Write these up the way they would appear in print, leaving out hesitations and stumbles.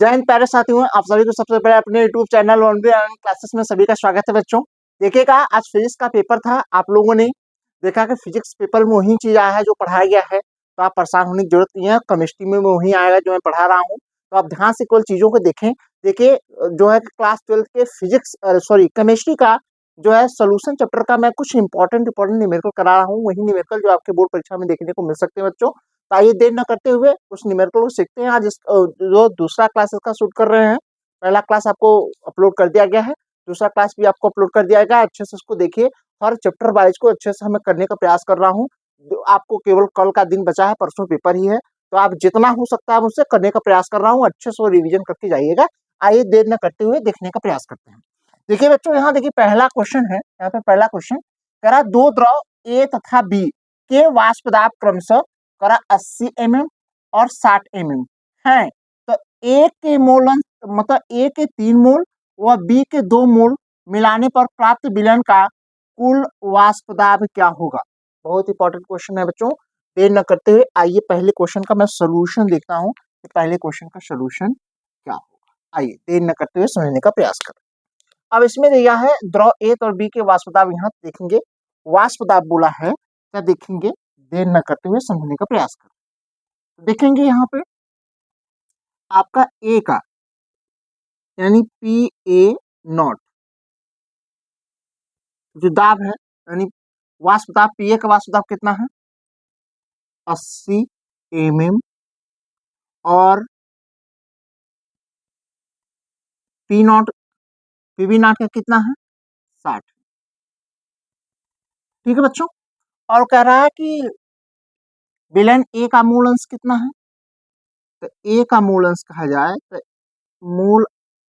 जय हिंद प्यारे साथियों, आप सभी को सबसे पहले अपने YouTube channel one B classes में सभी का स्वागत है बच्चों। देखिएगा, आज फिजिक्स का पेपर था। आप लोगों ने देखा कि फिजिक्स पेपर में वही चीज आया है जो पढ़ाया गया है, तो आप परेशान होने की जरूरत नहीं है। केमिस्ट्री में वही आएगा जो मैं पढ़ा रहा हूँ, तो आप ध्यान से केवल चीजों को देखें। देखिए, जो है क्लास 12 के फिजिक्स केमिस्ट्री का जो है सोल्यूशन चैप्टर का मैं कुछ इंपॉर्टेंट न्यूमेरिकल करा रहा हूँ। वही न्यूमेरिकल जो आपके बोर्ड परीक्षा में देखने को मिल सकते हैं बच्चों। तो आइए देर न करते हुए उस न्यूमेरिकल को सीखते हैं। आज जो दूसरा क्लास इसका शूट कर रहे हैं, पहला क्लास आपको अपलोड कर दिया गया है, दूसरा क्लास भी आपको अपलोड कर दिया गया। अच्छे से उसको देखिए, हर चैप्टर वाइज को अच्छे से हमें करने का प्रयास कर रहा हूँ। आपको केवल कल का दिन बचा है, परसों पेपर ही है, तो आप जितना हो सकता है मुझसे करने का प्रयास कर रहा हूँ। अच्छे से रिविजन करके जाइएगा। आइए देर न करते हुए देखने का प्रयास करते हैं। देखिए बच्चों, यहाँ देखिए पहला क्वेश्चन है। यहाँ पे पहला क्वेश्चन करा, दो द्रव ए तथा बी के वाष्प दाब क्रमशः करा 80 mm और 60 mm है। तो ए के मोल मतलब ए के 3 मोल व बी के 2 मोल मिलाने पर प्राप्त विलयन का कुल वाष्प दाब क्या होगा। बहुत इंपॉर्टेंट क्वेश्चन है बच्चों। देर न करते हुए आइए पहले क्वेश्चन का मैं सोल्यूशन देखता हूँ कि पहले क्वेश्चन का सोल्यूशन क्या होगा। आइए देर न करते हुए समझने का प्रयास करें। अब इसमें दिया है द्रव ए और बी के वाष्प दाब, यहाँ देखेंगे वाष्प दाब बोला है, क्या देखेंगे, देर न करते हुए समझने का प्रयास करें। देखेंगे यहाँ पे आपका ए का यानी पी ए नॉट जो दाब है, यानी वाष्प दाब पी ए का वाष्प दाब कितना है 80 mm और P naught P B naught का कितना है 60। ठीक है बच्चों, और कह रहा है कि विलयन ए का मूल अंश कितना है। तो ए का मूल अंश कहा जाए तो मूल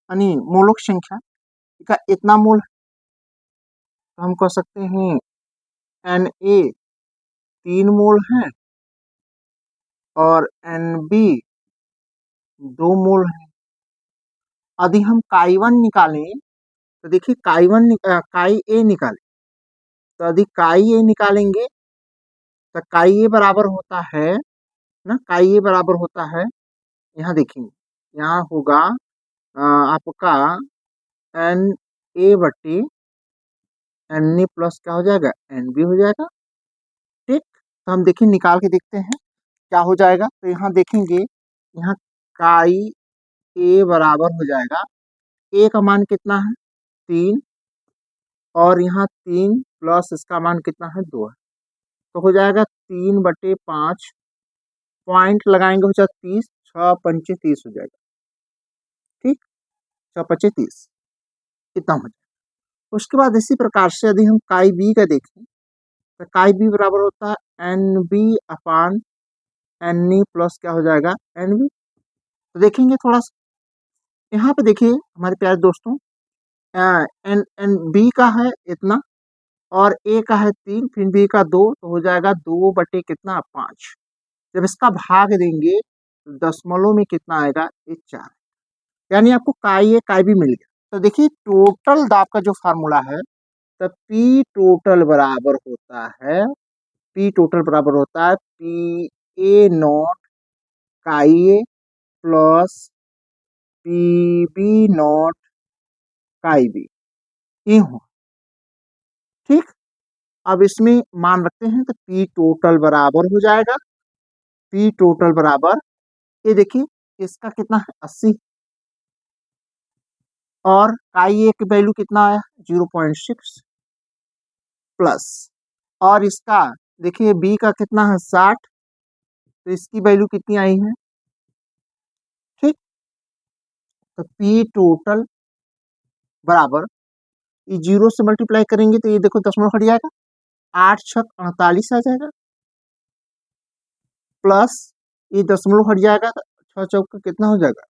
यानी मूलों की संख्या का इतना मूल है, तो हम कह सकते हैं एन ए 3 मूल है और एन बी 2 मूल है। यदि हम काई वन निकालें तो देखिए काई ए निकालें, तो यदि काई ए निकालेंगे तो काई ए बराबर होता है ना, काई ए बराबर होता है, यहाँ देखेंगे यहाँ होगा आपका एन ए बट्टी एन ए प्लस क्या हो जाएगा एन बी हो जाएगा। ठीक, तो हम देखिए निकाल के देखते हैं क्या हो जाएगा। तो यहाँ देखेंगे, यहाँ काई ए बराबर हो जाएगा, ए का मान कितना है 3 और यहाँ 3 प्लस इसका मान कितना है 2 है, तो हो जाएगा 3/5, पॉइंट लगाएंगे हो जाएगा 30, 6 पंचे 30 हो जाएगा। ठीक, 6 पंचे 30 इतना हो जाएगा। उसके बाद इसी प्रकार से यदि हम काई बी का देखें तो काई बी बराबर होता है एन बी अपान एन ई प्लस क्या हो जाएगा एन बी। तो देखेंगे थोड़ा सा यहाँ पे देखिए हमारे प्यारे दोस्तों, एन एन बी का है इतना और ए का है 3, फिर बी का 2, तो हो जाएगा 2 बटे कितना 5। जब इसका भाग देंगे तो दशमलव में कितना आएगा 4, यानी आपको काई ए काई बी मिल गया। तो देखिए टोटल दाब का जो फार्मूला है, तो पी टोटल बराबर होता है, पी टोटल बराबर होता है पी ए नॉट काई ए प्लस पी बी नॉट काई बी, ये हो। ठीक, अब इसमें मान रखते हैं तो पी टोटल बराबर हो जाएगा, पी टोटल बराबर, ये देखिए इसका कितना है 80 और काई ए की वैल्यू कितना आया 0.6 प्लस, और इसका देखिए बी का कितना है 60, तो इसकी वैल्यू कितनी आई है। ठीक, तो पी टोटल बराबर, ये 0 से मल्टीप्लाई करेंगे तो ये देखो दशमलव हट जाएगा, 8 छक 48 आ जाएगा, प्लस ये दशमलव हट जाएगा तो 6 चौक कितना हो जाएगा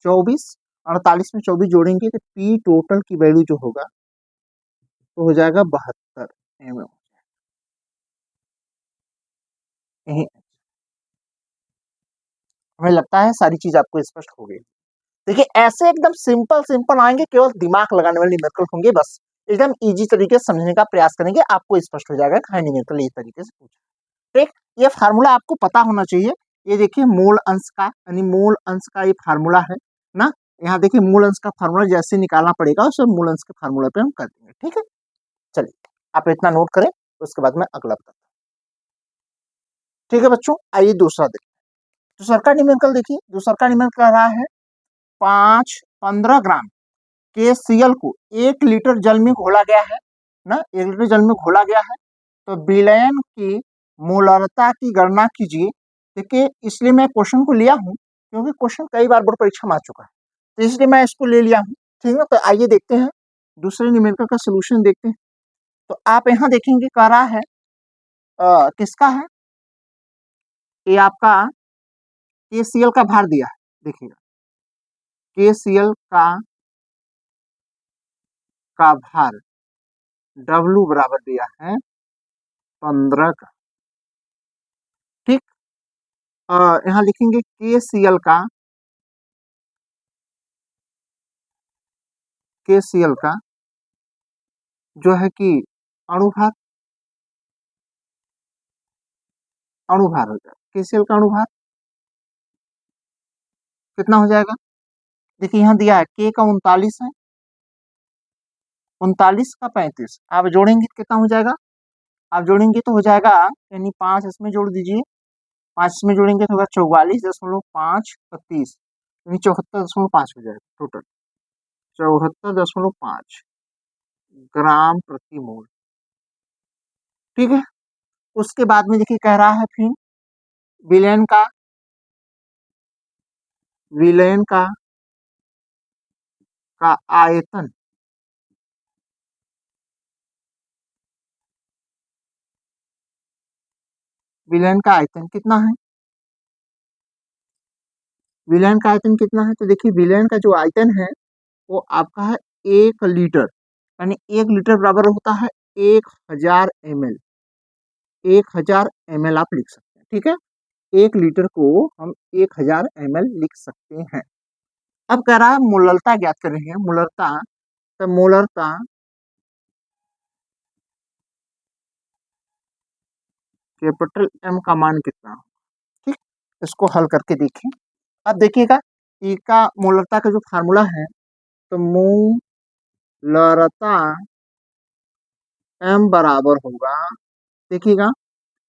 24, 48 में 24 जोड़ेंगे तो पी टोटल की वैल्यू जो होगा तो हो जाएगा 72 mm। हमें लगता है सारी चीज आपको स्पष्ट हो गई। देखिए ऐसे एकदम सिंपल सिंपल आएंगे, केवल दिमाग लगाने वाले न्यूमेरिकल होंगे, बस एकदम इजी तरीके से समझने का प्रयास करेंगे, आपको स्पष्ट हो जाएगा कि न्यूमेरिकल इस तरीके से पूछा। ठीक, ये फार्मूला आपको पता होना चाहिए। ये देखिए मूल अंश का यानी मूल अंश का ये फार्मूला है, ना। यहाँ देखिए मूल अंश का फार्मूला जैसे निकालना पड़ेगा उसे मूल अंश के फार्मूला पे हम कर देंगे, ठीक है। चलिए आप इतना नोट करें, उसके बाद मैं अगला बताता हूँ। ठीक है बच्चों, आइए दूसरा देखिए। दूसरा का न्यूमेरिकल देखिए, दूसरा का न्यूमेरिकल रहा है 15 ग्राम के सीएल को 1 लीटर जल में घोला गया है ना, 1 लीटर जल में घोला गया है। तो विलयन की मोलरता की गणना कीजिए। देखिए इसलिए मैं क्वेश्चन को लिया हूँ क्योंकि क्वेश्चन कई बार बोर्ड परीक्षा में आ चुका है, तो इसलिए मैं इसको ले लिया हूँ, ठीक है। तो आइए देखते हैं दूसरे न्यूमेरिकल का सोल्यूशन देखते हैं। तो आप यहाँ देखेंगे कह रहा है किसका है, ये आपका KCl का भार दिया है। देखिएगा KCl का भार W बराबर दिया है 15 का, ठीक। यहाँ लिखेंगे KCl का जो है कि अणुभार, अणुभार हो जाएगा। KCl का अणुभार कितना हो जाएगा, देखिए यहाँ दिया है K का 39 है, 39 का 35, आप जोड़ेंगे तो कितना हो जाएगा, आप जोड़ेंगे तो हो जाएगा यानी 5 इसमें जोड़ दीजिए, 5 इसमें जोड़ेंगे तो होगा 44.5 यानी 74.5 हो जाएगा टोटल, 74.5 ग्राम प्रति मोल, ठीक है। उसके बाद में देखिए कह रहा है फिर विलयन का, विलयन का आयतन, विलयन का आयतन कितना है, विलयन का आयतन कितना है, तो देखिए विलयन का जो आयतन है वो आपका है 1 लीटर, यानी 1 लीटर बराबर होता है 1000 ml, 1000 ml आप लिख सकते हैं, ठीक है। 1 लीटर को हम 1000 ml लिख सकते हैं। अब कह रहा है मोलरता ज्ञात करेंगे, मोलरता, तो मोलरता कैपिटल M का मान कितना, ठीक। इसको हल करके देखें। अब देखिएगा E का मोलरता का जो फार्मूला है, तो मोलरता M बराबर होगा, देखिएगा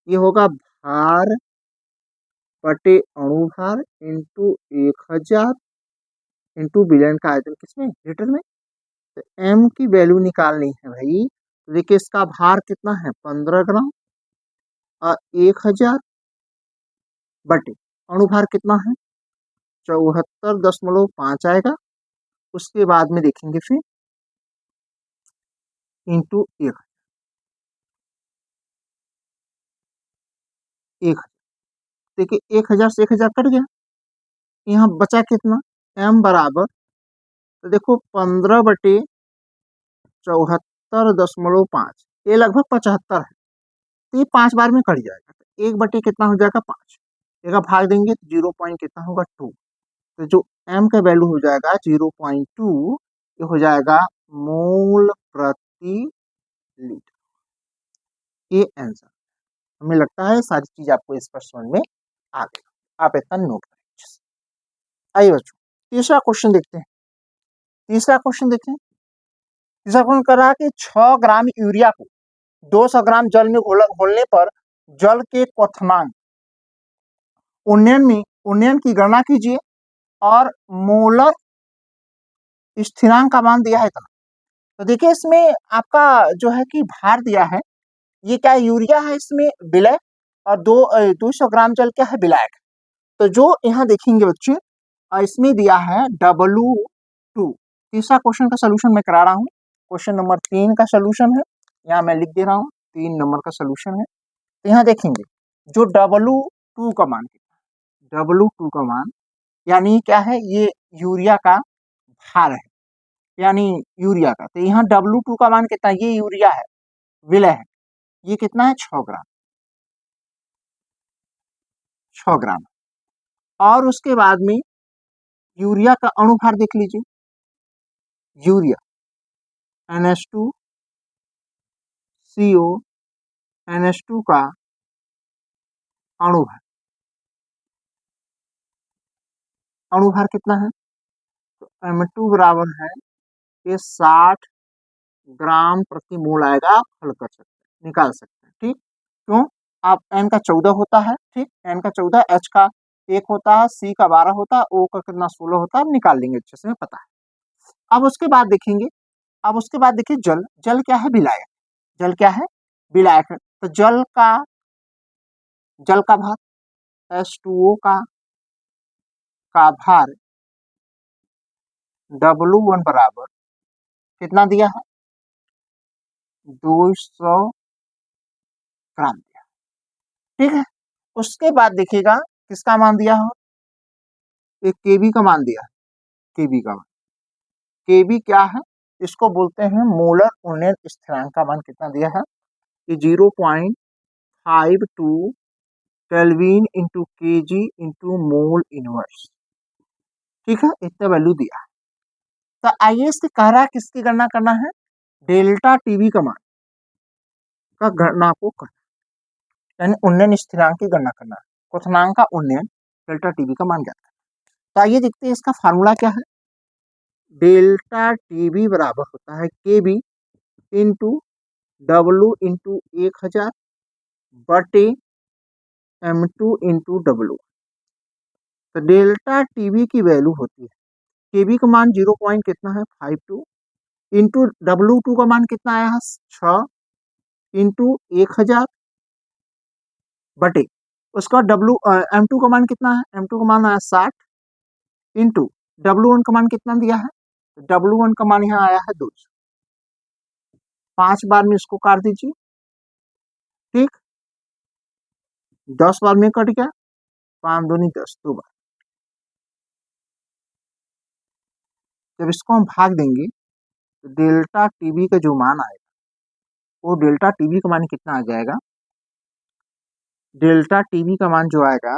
ये होगा भार बटे अणुभार इंटू 1000 इंटू विलयन का आयतन किसमें, लीटर में। तो M की वैल्यू निकालनी है भाई, तो देखिए इसका भार कितना है 15 ग्राम और 1000 बटे अणुभार कितना है 74.5 आएगा। उसके बाद में देखेंगे फिर इंटू 1000, देखिए 1000 से 1000 कट गया, यहाँ बचा कितना M बराबर, तो देखो 15/74.5, ये लगभग 75 है, तो ये 5 बार में कट जाएगा, तो 1 बटे कितना हो जाएगा 5, एक भाग देंगे तो 0 पॉइंट कितना होगा 2, तो जो M का वैल्यू हो जाएगा 0.2, ये हो जाएगा मोल प्रति लीटर, ये आंसर। हमें लगता है सारी चीज आपको इस पर समझ में आ गई, आप इतना नोट करें। आइए बच्चों तीसरा क्वेश्चन देखते हैं, तीसरा क्वेश्चन देखें। तीसरा क्वेश्चन कर रहा है कि 6 ग्राम यूरिया को 200 ग्राम जल में घोलने पर जल के क्वथनांक उन्नयन की गणना कीजिए और मोलर स्थिरांक का मान दिया है इतना। तो देखिए इसमें आपका जो है कि भार दिया है, ये क्या यूरिया है, इसमें विलय, और 200 ग्राम जल क्या है विलायक। तो जो यहाँ देखेंगे बच्चे इसमें दिया है W2। तीसरा क्वेश्चन का सोल्यूशन मैं करा रहा हूँ, क्वेश्चन नंबर 3 का सोल्यूशन है, यहाँ मैं लिख दे रहा हूँ 3 नंबर का सोल्यूशन है। तो यहाँ देखेंगे जो W2 का मान कितना, W2 का मान यानी क्या है, ये यूरिया का भार है, यानी यूरिया का, तो यहाँ W2 का मान कितना, ये यूरिया है विलय है, ये कितना है 6 ग्राम, 6 ग्राम। और उसके बाद में यूरिया का अणुभार देख लीजिए, यूरिया NH2CO NH2 का अणुभार, अणुभार कितना है M2 बराबर है ये 60 ग्राम प्रति मोल आएगा। आप हल कर सकते हैं, निकाल सकते हैं। ठीक, क्यों? आप n का 14 होता है, ठीक, n का 14, h का 1 होता है, c का 12 होता है, o का कितना 16 होता है, आप निकाल लेंगे, अच्छे से पता है। अब उसके बाद देखेंगे, अब उसके बाद देखिए जल, जल क्या है? विलायक। जल क्या है? विलायक है। तो जल का भार H2O का भार W1 बराबर कितना दिया है? 200 ग्राम दिया। ठीक है, उसके बाद देखिएगा किसका मान दिया हो? एक केबी का मान दिया है। केबी का मान, केबी क्या है? इसको बोलते हैं मोलर उन्नयन स्थिरांक का मान कितना दिया है? कि 0.52 केल्विन इंटू के जी इंटू मोल इनवर्स। ठीक है, इतना वैल्यू दिया है। तो आइए इससे कह रहा है किसकी गणना करना है? डेल्टा टीवी का मान का गणना को करना, यानी उन्नयन स्थिरांक की गणना करना है। क्वथनांक का उन्नयन डेल्टा टीवी का मान ज्ञात करना। तो आइए देखते हैं इसका फार्मूला क्या है। डेल्टा टीवी बराबर होता है के बी इंटू डब्लू इंटू 1000 बटे M2 इंटू डब्लू। तो डेल्टा टीवी की वैल्यू होती है, केबी का मान 0 पॉइंट कितना है 52 इंटू W2 का मान कितना आया है 6 इंटू 1000 बटे उसका M2 का मान कितना है? M2 का मान आया 60 इंटू W1 का मान कितना दिया है? W1 का मान यहाँ आया है 200। 5 बार में इसको काट दीजिए, ठीक, 10 बार में कट गया, 5 दूनी 10, 2 बार। जब इसको हम भाग देंगे तो डेल्टा टीवी का जो मान आएगा वो डेल्टा टीवी का मान कितना आ जाएगा? डेल्टा टीवी का मान जो आएगा,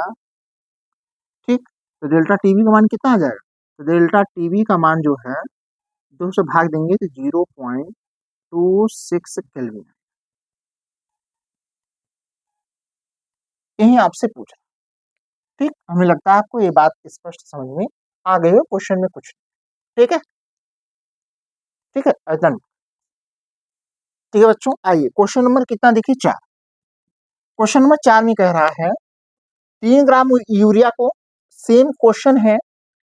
ठीक, तो डेल्टा टीवी का मान कितना आ जाएगा? तो डेल्टा टीवी का मान जो है 2 से भाग देंगे तो 0.26 केल्विन। यही आपसे पूछा, ठीक, हमें लगता है आपको ये बात स्पष्ट समझ में आ गई हो, क्वेश्चन में कुछ, ठीक है, ठीक है, डन। ठीक है बच्चों, आइए क्वेश्चन नंबर कितना देखिए 4। क्वेश्चन नंबर 4 में कह रहा है 3 ग्राम यूरिया को, सेम क्वेश्चन है।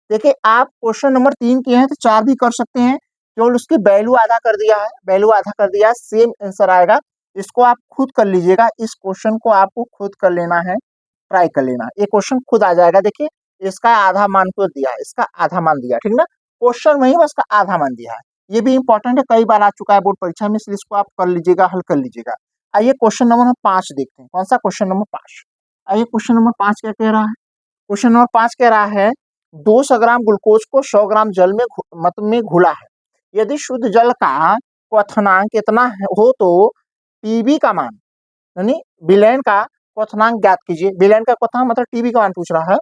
देखिए आप क्वेश्चन नंबर 3 किए हैं तो 4 भी कर सकते हैं, केवल उसकी वैल्यू आधा कर दिया है, वैल्यू आधा कर दिया है, सेम आंसर आएगा। इसको आप खुद कर लीजिएगा, इस क्वेश्चन को आपको खुद कर लेना है, ट्राई कर लेना, ये क्वेश्चन खुद आ जाएगा। देखिए इसका आधा मान को दिया है, इसका आधा मान दिया, ठीक ना, क्वेश्चन वही बस का आधा मान दिया है। ये भी इंपॉर्टेंट है, कई बार आ चुका है बोर्ड परीक्षा में, इसलिए इसको आप कर लीजिएगा, हल कर लीजिएगा। आइए क्वेश्चन नंबर 5 देखते हैं, कौन सा? Question number 5। आइए क्वेश्चन नंबर 5 क्या कह रहा है? क्वेश्चन नंबर 5 कह रहा है 200 ग्राम ग्लूकोज को 100 ग्राम जल में में घुला है। यदि शुद्ध जल का क्वथनांक कितना हो तो टीबी का मान, यानी विलयन का क्वथनांक ज्ञात कीजिए। विलयन का क्वथनांक मतलब टीबी का मान पूछ रहा है।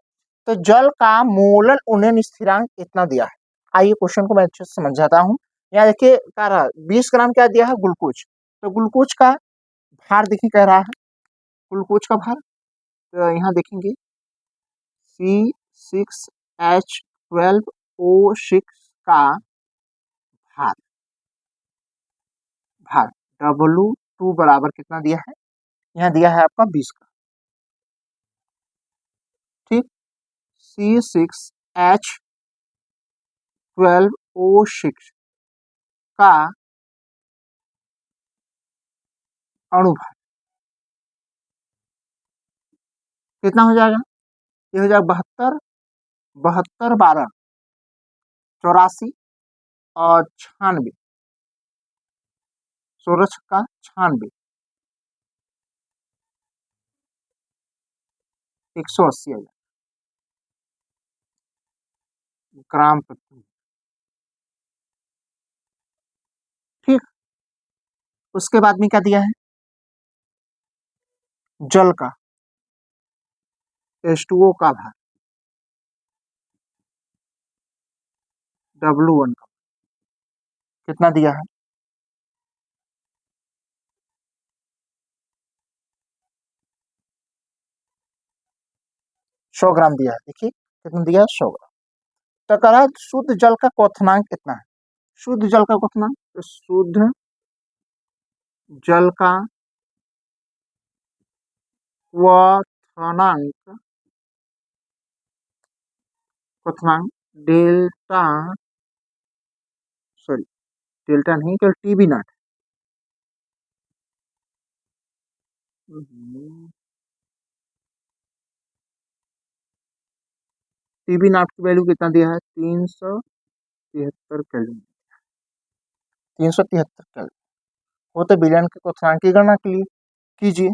तो जल का मोलर उन्नयन स्थिरांक इतना दिया है। आइए क्वेश्चन को मैं अच्छे से समझाता हूँ। यहाँ देखिए कह रहा है 20 ग्राम क्या दिया है? ग्लूकोज। तो ग्लूकोज का भार देखिए कह रहा है, ग्लूकोज का भार, तो यहाँ देखेंगे C6H12O6 का भार, भार W2 बराबर कितना दिया है? यहाँ दिया है आपका 20 का, ठीक, C6H12O6 का अणुभार कितना हो जाएगा? ये हो जाएगा 72, 72 12 84 और 96, 16 छक्का 96, 180 ग्राम प्रति, ठीक। उसके बाद में क्या दिया है? जल का H2O का भार W1 का कितना दिया है? 100 ग्राम दिया है। देखिए कितना दिया है? 100 ग्राम। तो कह रहा है शुद्ध जल का क्वथनांक कितना है। शुद्ध जल का क्वथनांक, तो शुद्ध जल का क्वथनांक क्वथनांक डेल्टा, सॉरी डेल्टा नहीं, केवल टीबी नॉट। टीबी नॉट की वैल्यू कितना दिया है, 373 केल्विन। 373 केल्विन वो तो विलयन के क्वथनांक की गणना के लिए कीजिए।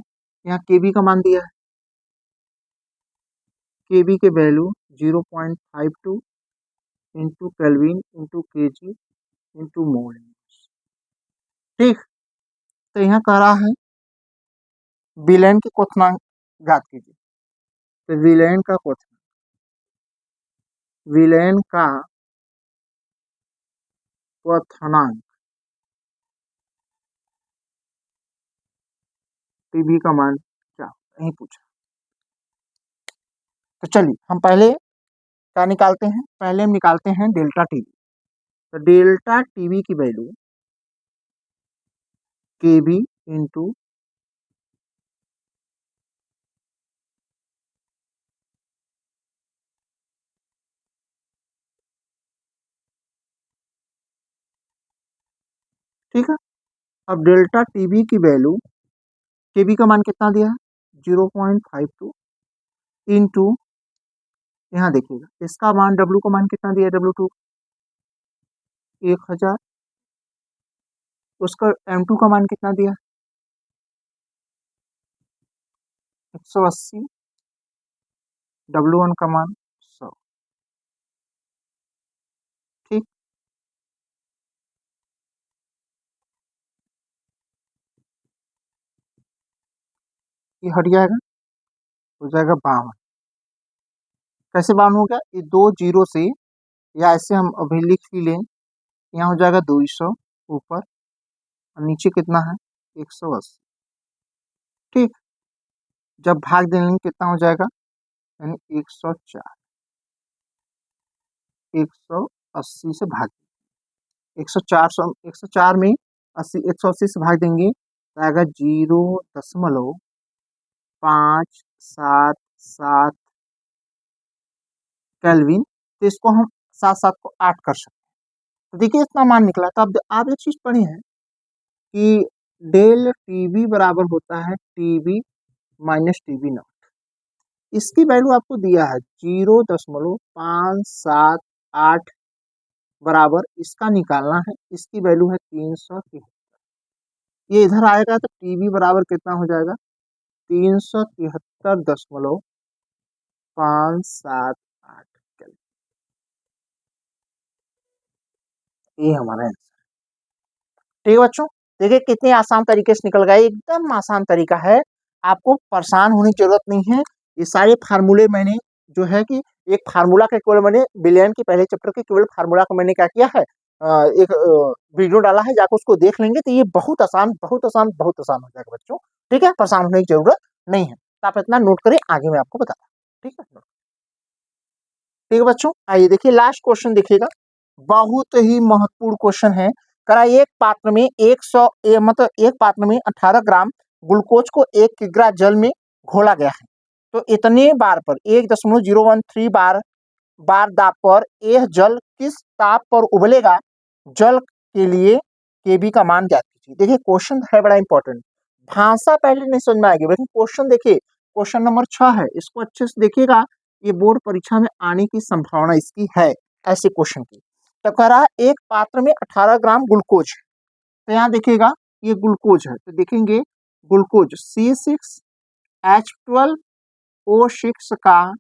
यहाँ केबी का मान दिया है, केबी के value 0.52 into kelvin into KG into मोल। ठीक, तो यहाँ कह रहा है विलयन के क्वथनांक ज्ञात कीजिए। तो विलयन का क्वथनांक, विलयन का क्वथनांक टीबी का मान क्या, नहीं पूछा। तो चलिए हम पहले क्या निकालते हैं, पहले हम निकालते हैं डेल्टा टीबी। तो डेल्टा टीबी की वैल्यू केबी इंटू ठीक है। अब डेल्टा टीबी की वैल्यू, केबी का मान कितना दिया है 0.52 इंटू, यहाँ देखिएगा इसका मान डब्ल्यू का मान कितना दिया है, W2 1000, उसका M2 का मान कितना दिया है 180, W1 का मान 100। ठीक, ये हट जाएगा, हो जाएगा 52। कैसे 52 हो गया, ये दो जीरो से, या ऐसे हम अभी लिख ही लें, यहाँ हो जाएगा 200 ऊपर और नीचे कितना है 180। ठीक, जब भाग देंगे कितना हो जाएगा, यानी 104, 180 से भाग, 104 में 80, 180 से भाग देंगे तो आएगा 0.577 केल्विन। तो इसको हम साथ साथ को 8 कर सकते हैं। तो देखिए इतना मान निकला। तो अब आप एक चीज पढ़ी है कि डेल टीबी बराबर होता है टीबी माइनस टीबी नॉट। इसकी वैल्यू आपको दिया है 0.578 बराबर, इसका निकालना है, इसकी वैल्यू है 373। ये इधर आएगा तो टीबी बराबर कितना हो जाएगा 373.578। ये हमारा आंसर। ठीक है बच्चों, देखिए कितने आसान तरीके से निकल गए, एकदम आसान तरीका है, आपको परेशान होने की जरूरत नहीं है। ये सारे फार्मूले मैंने जो है कि एक फार्मूला का केवल मैंने विलयन के पहले चैप्टर के केवल फार्मूला का मैंने क्या किया है, एक वीडियो डाला है, जाकर उसको देख लेंगे तो ये बहुत आसान बहुत आसान बहुत आसान हो जाएगा बच्चों। ठीक है, परेशान होने की जरूरत नहीं है, तो आप इतना नोट करें, आगे मैं आपको बताता हूँ। ठीक है, ठीक है बच्चों, आइए देखिए लास्ट क्वेश्चन देखिएगा, बहुत ही महत्वपूर्ण क्वेश्चन है। करा एक पात्र में 100 मतलब एक पात्र में 18 ग्राम ग्लूकोज को 1 किग्रा जल में घोला गया है। तो इतने बार पर 1.013 बार दाब पर यह जल किस ताप पर उबलेगा, जल के लिए केबी का मान ज्ञात कीजिए। देखिए क्वेश्चन है बड़ा इंपॉर्टेंट, भाषा पहले नहीं समझ में आएगी, लेकिन क्वेश्चन देखिए, क्वेश्चन नंबर 6 है, इसको अच्छे से देखिएगा, ये बोर्ड परीक्षा में आने की संभावना इसकी है ऐसे क्वेश्चन की। तो कह रहा है एक पात्र में 18 ग्राम ग्लूकोज है, तो यहाँ देखिएगा ये ग्लूकोज है, तो देखेंगे ग्लूकोज C6H12O6 का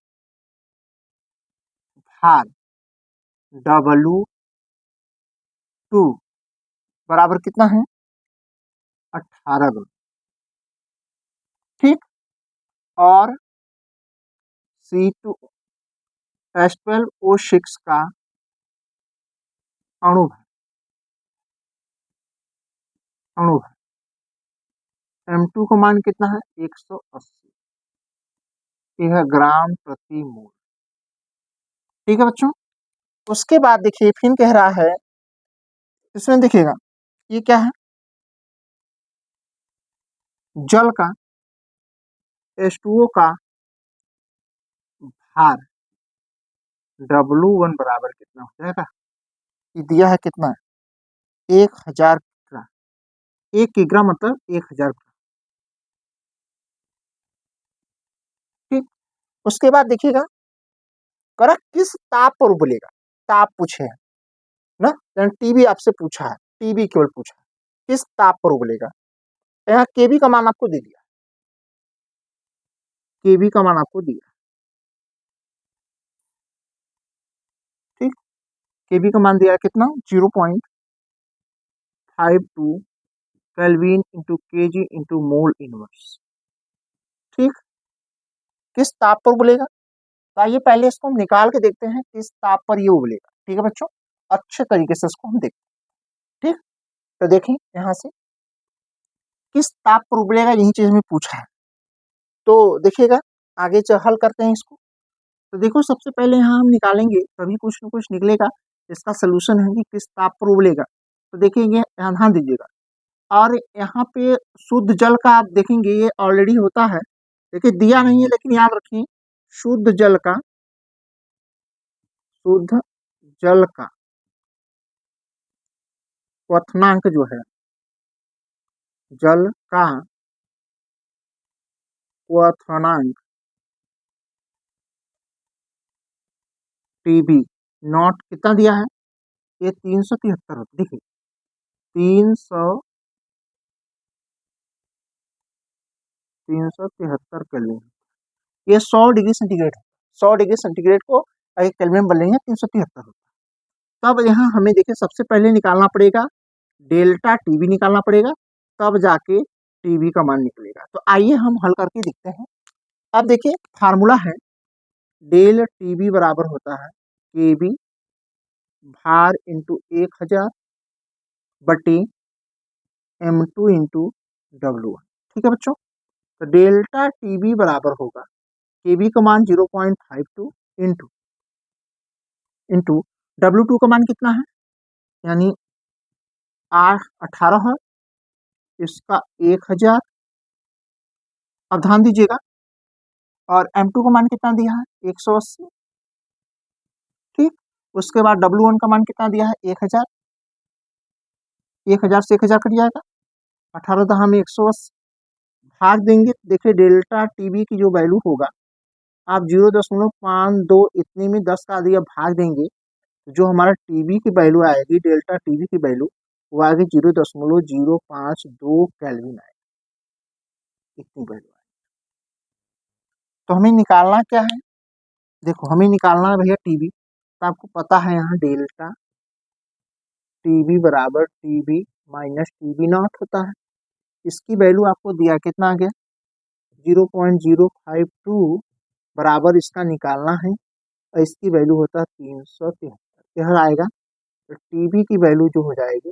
भाग W2 बराबर कितना है 18 ग्राम। ठीक, और C2H12O6 का अणु है, M2 का मान कितना है 180, यह ग्राम प्रति मोल। ठीक है बच्चों, उसके बाद देखिए फिर कह रहा है, इसमें देखिएगा ये क्या है, जल का H2O का भार W1 बराबर कितना हो जाएगा। ये दिया है कितना, 1000 किग्रा। 1 किग्रा मतलब 1000 ग्राम। ठीक, उसके बाद देखिएगा करा किस ताप पर उबलेगा, ताप पूछे है ना, टीबी आपसे पूछा है, टीबी केवल पूछा है, किस ताप पर उबलेगा। यहाँ केबी का मान आपको दे दिया, केबी का मान आपको दिया। ठीक, केबी का मान दिया है कितना, 0.52 kelvin into KG into mole inverse. ठीक, किस ताप पर उबलेगा, तो आइए पहले इसको हम निकाल के देखते हैं किस ताप पर ये उबलेगा। ठीक है बच्चों, अच्छे तरीके से इसको हम देखते हैं। ठीक, तो देखें यहाँ से किस ताप पर उबलेगा, यही चीज हमें पूछा है। तो देखिएगा आगे हल करते हैं इसको। तो देखो सबसे पहले यहाँ हम निकालेंगे, तभी कुछ न कुछ निकलेगा। इसका सोल्यूशन है कि किस ताप पर उबलेगा। तो देखेंगे, यहाँ ध्यान दीजिएगा, और यहाँ पे शुद्ध जल का आप देखेंगे ये ऑलरेडी होता है, देखिए दिया नहीं है लेकिन याद रखिए, शुद्ध जल का, शुद्ध जल का क्वथनांक जो है, जल का क्वथनांक टीबी नॉट कितना दिया है, ये 373 होता है। देखिए 373 केल्विन, ये 100 डिग्री सेंटीग्रेड है। 100 डिग्री सेंटीग्रेड को एक केल्विन बनेंगे 373 होता है। तब यहाँ हमें देखिए सबसे पहले निकालना पड़ेगा डेल्टा टीबी निकालना पड़ेगा, तब जाके टीबी का मान निकलेगा। तो आइए हम हल करके देखते हैं। अब देखिए फार्मूला है, डेल टीबी बराबर होता है केबी भार इंटू 1000 बटे M2 इंटू W1। ठीक है बच्चों, तो डेल्टा टीबी बराबर होगा केबी का मान 0.52 इंटू इंटू W2 का मान कितना है, यानी 18 है, इसका 1000। अब ध्यान दीजिएगा, और M2 का मान कितना दिया है, 180। ठीक, उसके बाद W1 का मान कितना दिया है, 1000। 1000 से 1000 कट जाएगा, 18 दहा में 180, भाग देंगे। देखिए डेल्टा टीबी की जो वैल्यू होगा, आप 0.52 इतने में 10 का दिया भाग देंगे, जो हमारा टीबी की वैल्यू आएगी, डेल्टा टीबी की वैल्यू वो आएगी 0.052 केल्विन आएगी, इतनी वैल्यू आएगी। तो हमें निकालना क्या है, देखो हमें निकालना है भैया टीबी, तो आपको पता है यहाँ डेल्टा टीबी बराबर टीबी माइनस टीबी नॉट होता है। इसकी वैल्यू आपको दिया कितना आ गया, 0.052 बराबर इसका निकालना है, और इसकी वैल्यू होता है 373, यह आएगा। तो टीबी की वैल्यू जो हो जाएगी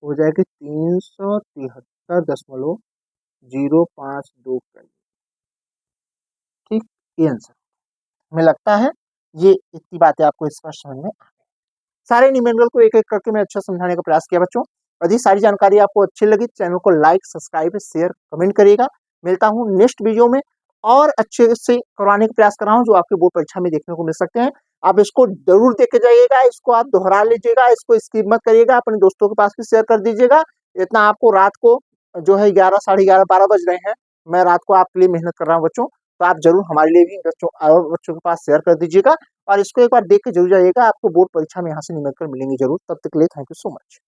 373.052 केल्विन। ठीक, ये आंसर हमें लगता है। ये इतनी बातें आपको स्पष्ट समझ में आ गई। सारे न्यूमेरिकल को एक एक करके मैं अच्छा समझाने का प्रयास किया बच्चों। यदि सारी जानकारी आपको अच्छी लगी, चैनल को लाइक सब्सक्राइब शेयर कमेंट करिएगा। मिलता हूँ नेक्स्ट वीडियो में, और अच्छे से करवाने का प्रयास कर रहा हूँ, जो आपके बोर्ड परीक्षा में देखने को मिल सकते हैं। आप इसको जरूर देख के जाइएगा, इसको आप दोहरा लीजिएगा, इसको स्किप मत करिएगा, अपने दोस्तों के पास भी शेयर कर दीजिएगा। इतना आपको रात को जो है 11 साढ़े 11 12 बज रहे हैं, मैं रात को आपके लिए मेहनत कर रहा हूँ बच्चों, तो आप जरूर हमारे लिए भी बच्चों और बच्चों के पास शेयर कर दीजिएगा, और इसको एक बार देख के जरूर जाइएगा। आपको बोर्ड परीक्षा में यहाँ से निकल कर मिलेंगे जरूर। तब तक के लिए थैंक यू सो मच।